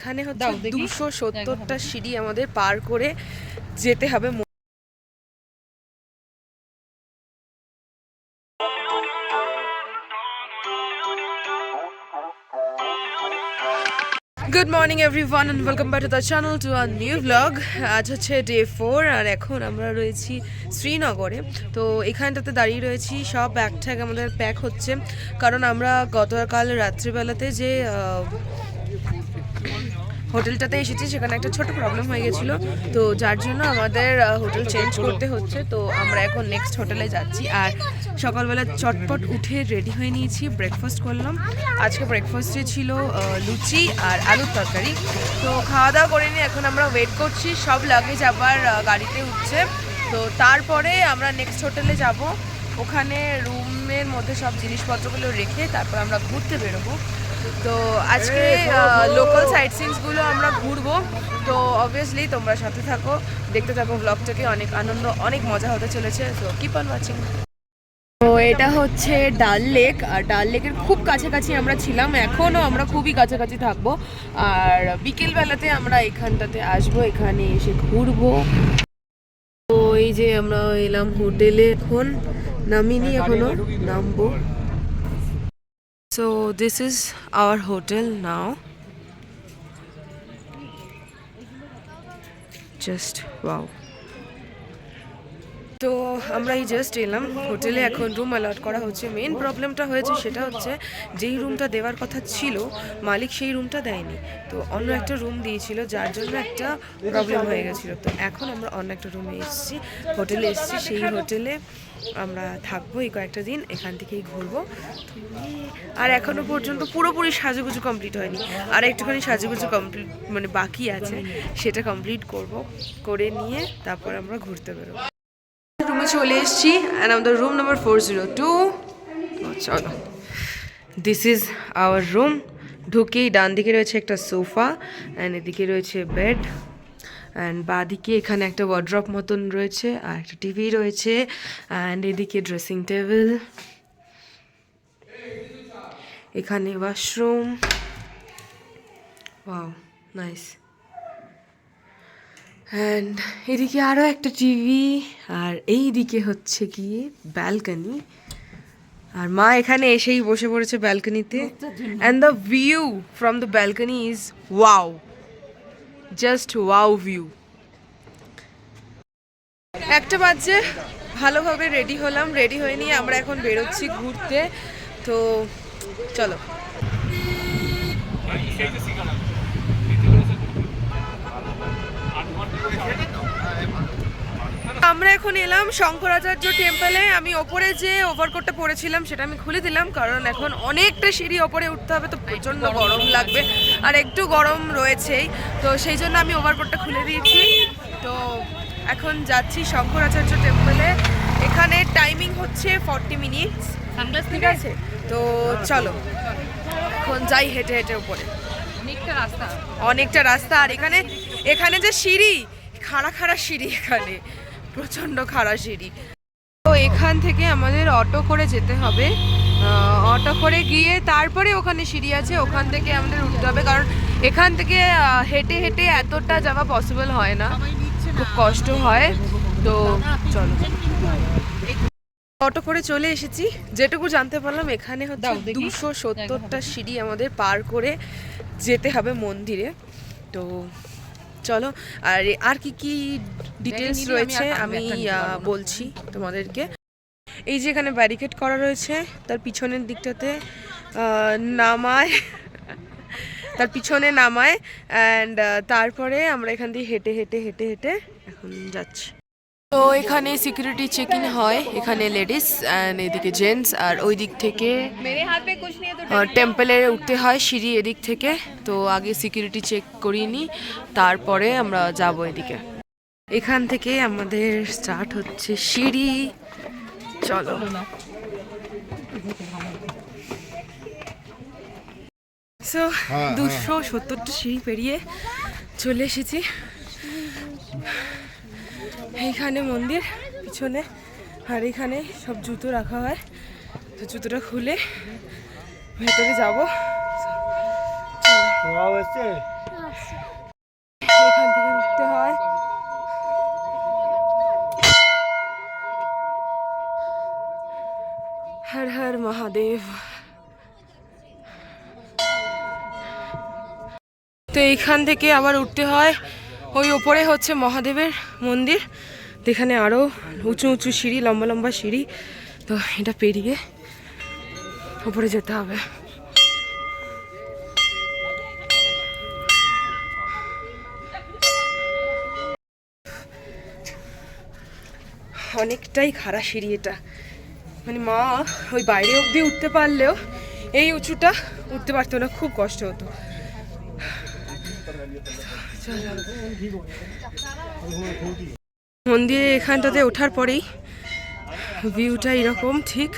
এখানে হচ্ছে 270টা সিঁড়ি আমাদের পার করে যেতে হবে। Good morning everyone and welcome back to the channel to a new blog. আজ হচ্ছে ডে 4 আর এখন আমরা রয়েছি শ্রীনগরে। তো এখানটাতে দাঁড়িয়ে রয়েছি, সব ব্যাগ ট্যাগ আমাদের প্যাক হচ্ছে, কারণ আমরা গতকাল রাত্রিবেলাতে যে হোটেলটাতে এসেছি সেখানে একটা ছোট প্রবলেম হয়ে গেছিলো, তো যার জন্য আমাদের হোটেল চেঞ্জ করতে হচ্ছে। তো আমরা এখন নেক্সট হোটেলে যাচ্ছি। আর সকালবেলা চটপট উঠে রেডি হয়ে নিয়েছি, ব্রেকফাস্ট করলাম। আজকে ব্রেকফাস্টে ছিল লুচি আর আলুর তরকারি। তো খাওয়া দাওয়া করে নিয়ে এখন আমরা ওয়েট করছি, সব লাগেজ আবার গাড়িতে উঠছে। তো তারপরে আমরা নেক্সট হোটেলে যাব, ওখানে রুমের মধ্যে সব জিনিসপত্রগুলো রেখে তারপর আমরা ঘুরতে বেরোবো। তো আজকে লোকাল সাইট সিনসগুলো আমরা ঘুরবো। তো অবভিয়াসলি তোমরা সাথে থাকো, দেখতে থাকো ব্লগটাকে, অনেক আনন্দ অনেক মজা হতে চলেছে। তো কিপ অন ওয়াচিং। তো এটা হচ্ছে ডাল লেক, আর ডাল লেকের খুব কাছাকাছি আমরা ছিলাম, এখনও আমরা খুবই কাছাকাছি থাকবো। আর বিকেলবেলাতে আমরা এখানটাতে আসবো, এখানে এসে ঘুরবো। তো এই যে আমরা এলাম হোটেলে, এখন নামিনি, এখনো নামবো। So this is our hotel now. Just wow. তো আমরা এই জাস্ট এলাম হোটেলে, এখন রুম অ্যালট করা হচ্ছে। মেন প্রবলেমটা হয়েছে সেটা হচ্ছে, যেই রুমটা দেওয়ার কথা ছিল মালিক সেই রুমটা দেয়নি, তো অন্য একটা রুম দিয়েছিল, যার জন্য একটা প্রবলেম হয়ে গেছিলো। তো এখন আমরা অন্য একটা রুমে এসেছি, হোটেলে এসেছি, সেই হোটেলে আমরা থাকবো এই কয়েকটা দিন, এখান থেকেই ঘুরবো। আর এখনো পর্যন্ত পুরোপুরি সাজুগুজু কমপ্লিট হয়নি, আর একটুখানি সাজুগুজু কমপ্লিট মানে বাকি আছে, সেটা কমপ্লিট করব, করে নিয়ে তারপর আমরা ঘুরতে বেরোবো। রুমে চলে এসেছি, অ্যান্ড আমাদের রুম নাম্বার 402। চলো, দিস ইজ আওয়ার রুম। ঢুকেই ডান দিকে রয়েছে একটা সোফা, অ্যান্ড এদিকে রয়েছে বেড, অ্যান্ড বাঁদিকে এখানে একটা ওয়ার্ড্রপ মতন রয়েছে, আর একটা টিভি রয়েছে, অ্যান্ড এদিকে ড্রেসিং টেবিল, এখানে ওয়াশরুম। Wow, nice. অ্যান্ড এদিকে আরও একটা টিভি, আর এই দিকে হচ্ছে গিয়ে ব্যালকনি, আর মা এখানে এসেই বসে পড়েছে ব্যালকনিতে। And the view from the balcony is wow, just wow view. একটা বাজে, ভালোভাবে রেডি হলাম, রেডি হয়ে নিয়ে আমরা এখন বেরোচ্ছি ঘুরতে। তো চলো। আমরা এখন এলাম শঙ্করাচার্য টেম্পলে। আমি ওপরে যে ওভারকোটটা পরেছিলাম সেটা আমি খুলে দিলাম, কারণ এখন অনেকটা সিঁড়ি ওপরে উঠতে হবে, তো প্রচণ্ড গরম লাগবে, আর একটু গরম রয়েছেই, তো সেই জন্য আমি ওভারকোটটা খুলে দিয়েছি। তো এখন যাচ্ছি শঙ্করাচার্য টেম্পলে, এখানে টাইমিং হচ্ছে 40 মিনিটস, ঠিক আছে? তো চলো এখন যাই হেঁটে হেঁটে উপরে। অনেকটা রাস্তা, আর এখানে যে সিঁড়ি, খাড়া খাড়া সিঁড়ি, এখানে প্রচণ্ড খাড়া সিঁড়ি। তো এখান থেকে আমাদের অটো করে যেতে হবে, অটো করে গিয়ে তারপরে ওখানে সিঁড়ি আছে, ওখান থেকে আমাদের উঠতে হবে, কারণ এখান থেকে হেঁটে হেঁটে এতটা যাওয়া পসিবল হয় না, খুব কষ্ট হয়। তো চলো, অটো করে চলে এসেছি। যেটুকু জানতে পারলাম এখানে হচ্ছে 270টা সিঁড়ি আমাদের পার করে যেতে হবে মন্দিরে। তো চলো, আর কি কি ডিটেলস রয়েছে আমি বলছি তোমাদেরকে। এই যে এখানে ব্যারিকেড করা রয়েছে, তার পিছনের দিকটাতে নামায়, তার পিছনে নামায়, অ্যান্ড তারপরে আমরা এখান দিয়ে হেঁটে হেঁটে হেঁটে হেঁটে এখন যাচ্ছি। তো এখানে সিকিউরিটি চেকিং হয়, এখানে লেডিস অ্যান্ড এদিকে জেন্টস, আর ওই দিক থেকে টেম্পলে উঠতে হয় সিঁড়ি এদিক থেকে। তো আগে সিকিউরিটি চেক করিয়ে নিই, তারপরে আমরা যাব এদিকে। এখান থেকে আমাদের স্টার্ট হচ্ছে সিঁড়ি। চলো, সো 270টা সিঁড়ি পেরিয়ে চলে এসেছি। এইখানে মন্দির পিছনে, আর এখানে সব জুতো রাখা হয়, তো জুতোটা খুলে ভেতরে যাব। এখান থেকে উঠতে হয়। হর হর মহাদেব। তো এইখান থেকে আবার উঠতে হয়, ওই ওপরে হচ্ছে মহাদেবের মন্দির, এখানে আরও উঁচু উঁচু সিঁড়ি, লম্বা লম্বা সিঁড়ি। তো এটা পেরিয়ে ওপরে যেতে হবে। অনেকটাই খাড়া সিঁড়ি এটা, মানে মা ওই বাইরে অবধি উঠতে পারলেও এই উঁচুটা উঠতে পারতো না, খুব কষ্ট হতো। মন্দিরে এখানটাতে ওঠার পরেই ভিউটা এরকম, ঠিক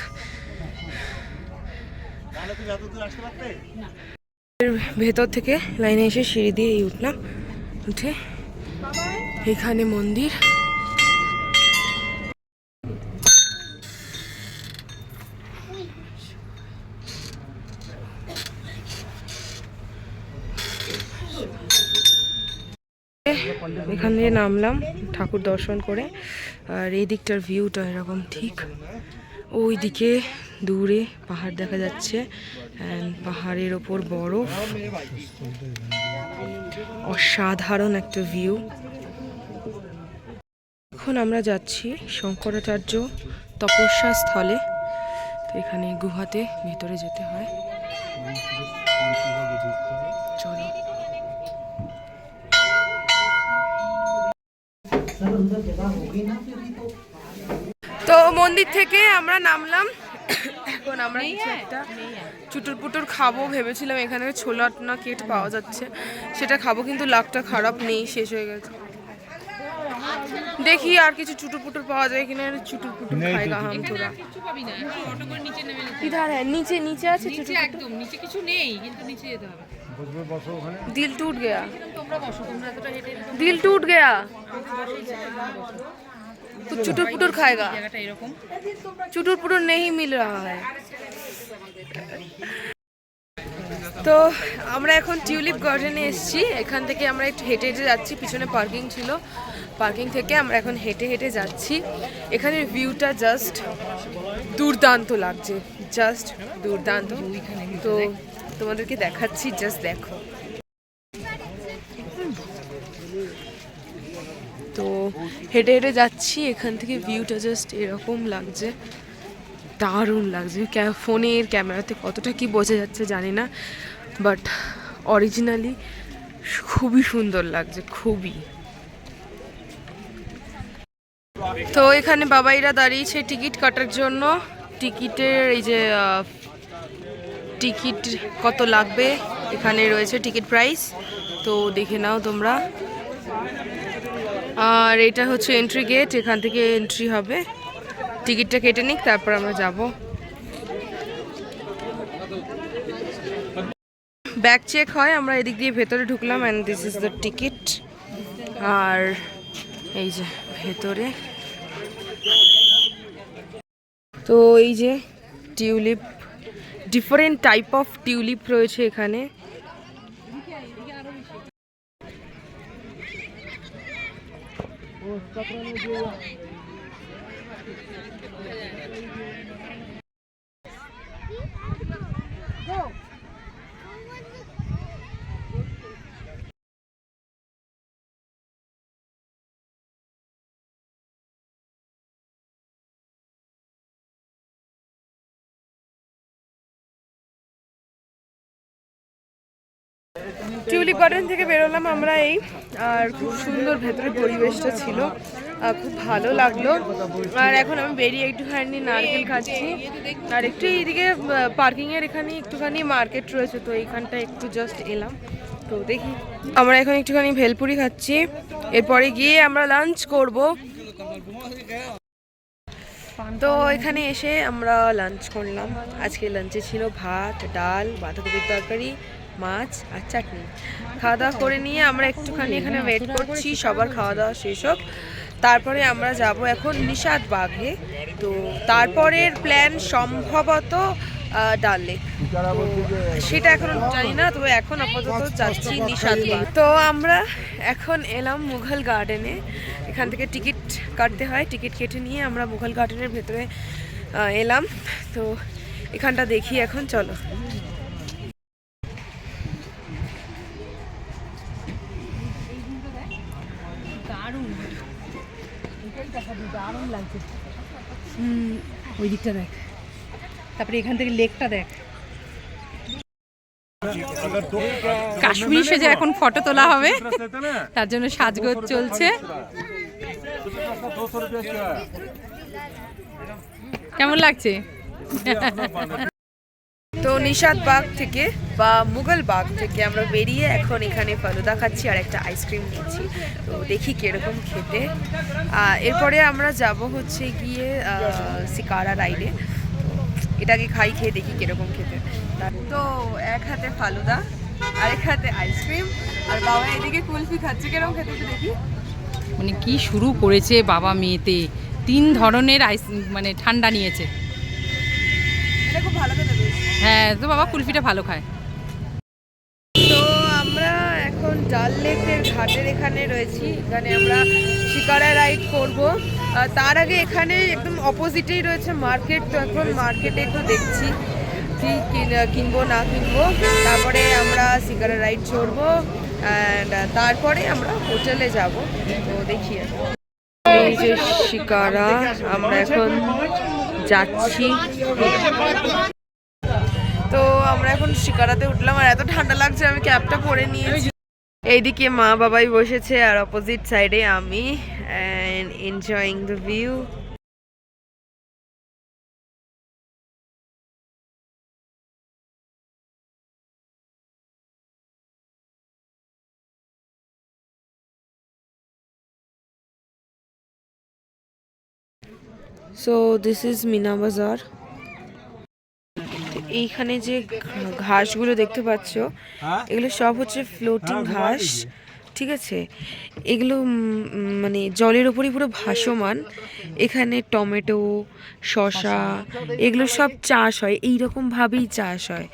ভেতর থেকে লাইনে এসে সিঁড়ি দিয়ে উঠলাম, উঠে এখানে মন্দির। এখান থেকে নামলাম ঠাকুর দর্শন করে, আর এই দিকটার ভিউটা এরকম, ঠিক ওই দিকে দূরে পাহাড় দেখা যাচ্ছে, পাহাড়ের ওপর বরফ, অসাধারণ একটা ভিউ। এখন আমরা যাচ্ছি শঙ্করাচার্য তপস্যা স্থলে, তো এখানে গুহাতে ভিতরে যেতে হয়। চলো। তো মন্দির থেকে আমরা নামলাম, এখন আমরা কিছু একটা চুটুর পুটুর খাবো ভেবেছিলাম, এখানে ছোলা না কেট পাওয়া যাচ্ছে, সেটা খাবো, কিন্তু লাকটা খারাপ নেই, শেষ হয়ে গেছে। দেখি আর কিছু চুটুর পুটুর পাওয়া যায় কিনা, চুটুর পুটুর খাইগা হাম থোড়া। ইধার হ্যাঁ, নিচে নিচে আছে চুটুর, একদম নিচে কিছু নেই, কিন্তু নিচে যেতে হবে। दिल टूट गया, दिल टूट गया। कुछ चुटुर पुटुर खाएगा, चुटुर पुटुर नहीं मिल रहा है। তো আমরা এখন টিউলিপ গার্ডেনে এসেছি, এখান থেকে আমরা একটু হেঁটে হেঁটে যাচ্ছি, পিছনে পার্কিং ছিল, পার্কিং থেকে আমরা এখন হেঁটে হেঁটে যাচ্ছি। এখানের ভিউটা জাস্ট দুর্দান্ত লাগছে, জাস্ট দুর্দান্ত। তো তোমাদেরকে দেখাচ্ছি, জাস্ট দেখো। তো হেঁটে হেঁটে যাচ্ছি, এখান থেকে ভিউটা জাস্ট এরকম লাগছে, দারুণ লাগছে। ফোনের ক্যামেরাতে কতটা কি বোঝা যাচ্ছে জানি না, বাট অরিজিনালি খুবই সুন্দর লাগছে, খুবই। তো এখানে বাবাইরা দাঁড়িয়েছে টিকিট কাটার জন্য, টিকিটের এই যে টিকিট কত লাগবে এখানে রয়েছে টিকিট প্রাইস, তো দেখে নাও তোমরা। আর এটা হচ্ছে এন্ট্রি গেট, এখান থেকে এন্ট্রি হবে, টিকিটটা কেটে নিক তারপর আমরা যাব। ব্যাগ চেক হয়, আমরা এদিক দিয়ে ভেতরে ঢুকলাম, and this is the ticket. আর এই যে ভেতরে, তো এই যে tulip, different type of tulip রয়েছে এখানে। টিউলিপ গার্ডেন থেকে বেরোলাম আমরা এই, আর খুব সুন্দর ভেতরে পরিবেশটা ছিল, খুব ভালো লাগলো। আর এখন আমি বেরিয়ে একটুখানি নারকেল খাচ্ছি, আর একটু এইদিকে পার্কিংয়ের এখানে একটুখানি মার্কেট রয়েছে, তো এইখানটা একটু জাস্ট এলাম। তো দেখি, আমরা এখন একটুখানি ভেলপুরি খাচ্ছি, এরপরে গিয়ে আমরা লাঞ্চ করব। তো এখানে এসে আমরা লাঞ্চ করলাম, আজকে লাঞ্চে ছিল ভাত, ডাল, বাঁধাকপির তরকারি, মাছ আর চাটনি। খাওয়া দাওয়া করে নিয়ে আমরা একটুখানি এখানে ওয়েট করছি, সবার খাওয়া দাওয়া শেষ হোক, তারপরে আমরা যাব এখন নিশাদ বাগে। তো তারপরের প্ল্যান সম্ভবত ডাল লেক। সেটা এখন জানি না, তবে এখন আপাতত যাচ্ছি নিশাদবাগ। তো আমরা এখন এলাম মুঘল গার্ডেনে। এখান থেকে টিকিট কাটতে হয়, টিকিট কেটে নিয়ে আমরা মুঘল গার্ডেনের ভেতরে এলাম। তো এখানটা দেখি এখন, চলো। ওই দিকটা দেখ, তারপরে এখান থেকে লেকটা দেখ। কাশ্মীর সেজে এখন ফটো তোলা হবে, তার জন্য সাজগোজ চলছে। কেমন লাগছে? তো নিশাদবাগ থেকে বা মুঘল বাগ থেকে আমরা বেরিয়ে এখন এখানে ফালুদা খাচ্ছি আর একটা আইসক্রিম নিচ্ছি। তো দেখি কিরকম খেতে। এরপরে আমরা যাব হচ্ছে গিয়ে শিকারা রাইডে। এটাকে খাই, খেয়ে দেখি কিরকম খেতে। তো এক হাতে ফালুদা আর এক হাতে আইসক্রিম, আর বাবা এদিকে কুলফি খাচ্ছে। কিরকম খেতে দেখি। মানে কি শুরু করেছে বাবা মেয়েতে, 3 ধরনের মানে ঠান্ডা নিয়েছে। এটা খুব ভালো খেতে। হ্যাঁ, তো বাবা কুলফিটা ভালো খায়। তো আমরা এখন ডাল লেকের ঘাটের এখানে রয়েছি। এখানে আমরা শিকারা রাইড করব। তার আগে এখানে একদম অপোজিটেই রয়েছে মার্কেট। তো এখন মার্কেটে একটু দেখছি কি কিনবো না কিনবো। তারপরে আমরা শিকারা রাইড চড়বো অ্যান্ড তারপরে আমরা হোটেলে যাব। তো দেখি এই যে শিকারা, আমরা এখন যাচ্ছি। তো আমরা এখন শিকারাতে উঠলাম আর এত ঠান্ডা লাগছে, আমি ক্যাপটা পরে নিয়েছি। এইদিকে মা বাবাই বসেছে আর অপোজিট সাইডে আমি, and enjoying the view. So this is Meena Bazaar. এইখানে যে ঘাসগুলো দেখতে পাচ্ছ, এগুলো সব হচ্ছে ফ্লোটিং ঘাস, ঠিক আছে? এগুলো মানে জলের ওপরই পুরো ভাসমান। এখানে টমেটো, শসা এগুলো সব চাষ হয়, এইরকমভাবেই চাষ হয়।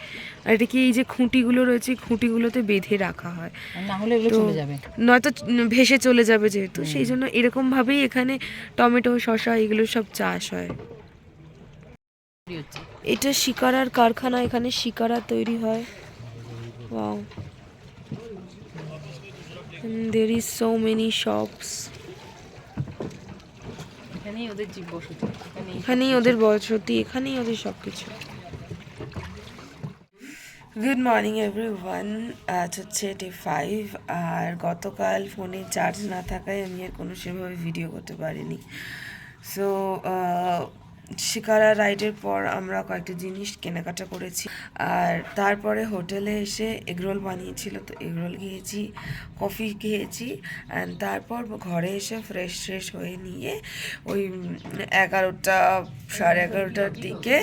আর এটাকে এই যে খুঁটিগুলো রয়েছে, খুঁটিগুলোতে বেঁধে রাখা হয়, না হলে এগুলো চলে যাবে, নয়তো ভেসে চলে যাবে যেহেতু, সেই জন্য এরকমভাবেই এখানে টমেটো, শসা এগুলো সব চাষ হয়। এটা শিকারার কারখানা, এখানে শিকারা তৈরি হয়। Wow, there is so many shops. এখানেই ওদের জীববসতি, এখানেই ওদের বসতি, এখানেই ওদের সবকিছু। Good morning everyone. আজ হচ্ছে ডে 5 আর গতকাল ফোনে চার্জ না থাকায় আমি আর কোনো সেভাবে ভিডিও করতে পারিনি। সো শিকারা রাইডের পর আমরা কয়েকটা জিনিস কেনাকাটা করেছি আর তারপরে হোটেলে এসে এগরোল বানিয়েছিল, তো এগরোল খেয়েছি, কফি খেয়েছি অ্যান্ড তারপর ঘরে এসে ফ্রেশ হয়ে নিয়ে ওই 11টা সাড়ে 11টার দিকে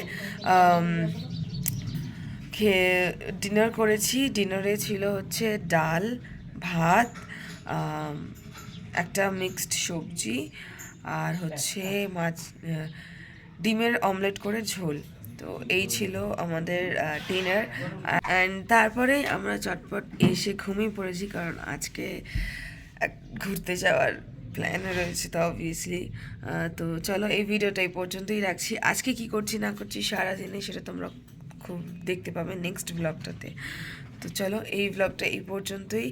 খেয়ে ডিনার করেছি। ডিনারে ছিল হচ্ছে ডাল, ভাত, একটা মিক্সড সবজি আর হচ্ছে ডিমের অমলেট করে ঝোল। তো এই ছিল আমাদের ডিনার অ্যান্ড তারপরে আমরা চটপট এসে ঘুমিয়ে পড়েছি, কারণ আজকে ঘুরতে যাওয়ার প্ল্যান রয়েছে। তো অবভিয়াসলি তো চলো এই ভিডিওটা এই পর্যন্তই রাখছি। আজকে কি করছি না করছি সারাদিনে সেটা তোমরা খুব দেখতে পাবে নেক্সট ব্লগটাতে। তো চলো এই ব্লগটা এই পর্যন্তই।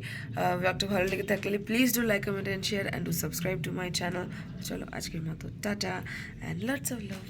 ব্লগটা ভালো লেগে থাকলে please do like, comment and share and do subscribe to my channel. চলো আজকের মতো tata and lots of love.